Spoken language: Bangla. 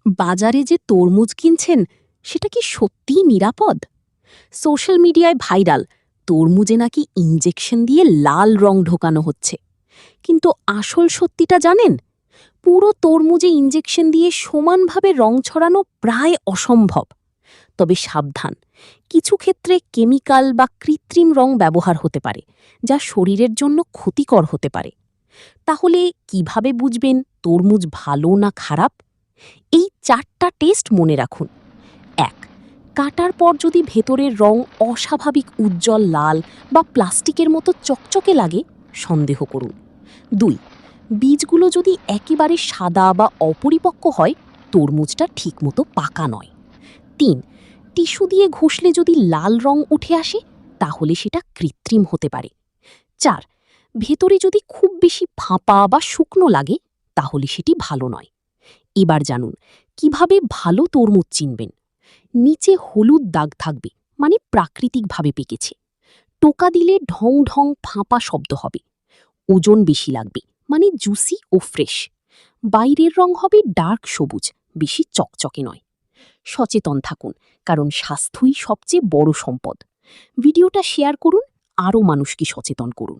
বাজারে যে তরমুজ কিনছেন সেটা কি সত্যিই নিরাপদ? সোশ্যাল মিডিয়ায় ভাইরাল তরমুজে নাকি ইনজেকশন দিয়ে লাল রং ঢোকানো হচ্ছে। কিন্তু আসল সত্যিটা জানেন? পুরো তরমুজে ইনজেকশন দিয়ে সমানভাবে রং ছড়ানো প্রায় অসম্ভব। তবে সাবধান, কিছু ক্ষেত্রে কেমিক্যাল বা কৃত্রিম রং ব্যবহার হতে পারে, যা শরীরের জন্য ক্ষতিকর হতে পারে। তাহলে কিভাবে বুঝবেন তরমুজ ভালো না খারাপ? এই 4টা টেস্ট মনে রাখুন। ১. কাটার পর যদি ভেতরের রং অস্বাভাবিক উজ্জ্বল লাল বা প্লাস্টিকের মতো চকচকে লাগে, সন্দেহ করুন। ২. বীজগুলো যদি একেবারে সাদা বা অপরিপক্ক হয়, তরমুজটা ঠিকমতো পাকা নয়। ৩. টিস্যু দিয়ে ঘষলে যদি লাল রং উঠে আসে, তাহলে সেটা কৃত্রিম হতে পারে। ৪. ভেতরে যদি খুব বেশি ফাঁপা বা শুকনো লাগে, তাহলে সেটি ভালো নয়। এবার জানুন কিভাবে ভালো তরমুজ চিনবেন। নিচে হলুদ দাগ থাকবে, মানে প্রাকৃতিকভাবে পেকেছে। টোকা দিলে ঢং ঢং ফাঁপা শব্দ হবে। ওজন বেশি লাগবে, মানে জুসি ও ফ্রেশ। বাইরের রং হবে ডার্ক সবুজ, বেশি চকচকে নয়। সচেতন থাকুন, কারণ স্বাস্থ্যই সবচেয়ে বড় সম্পদ। ভিডিওটা শেয়ার করুন, আরও মানুষকে সচেতন করুন।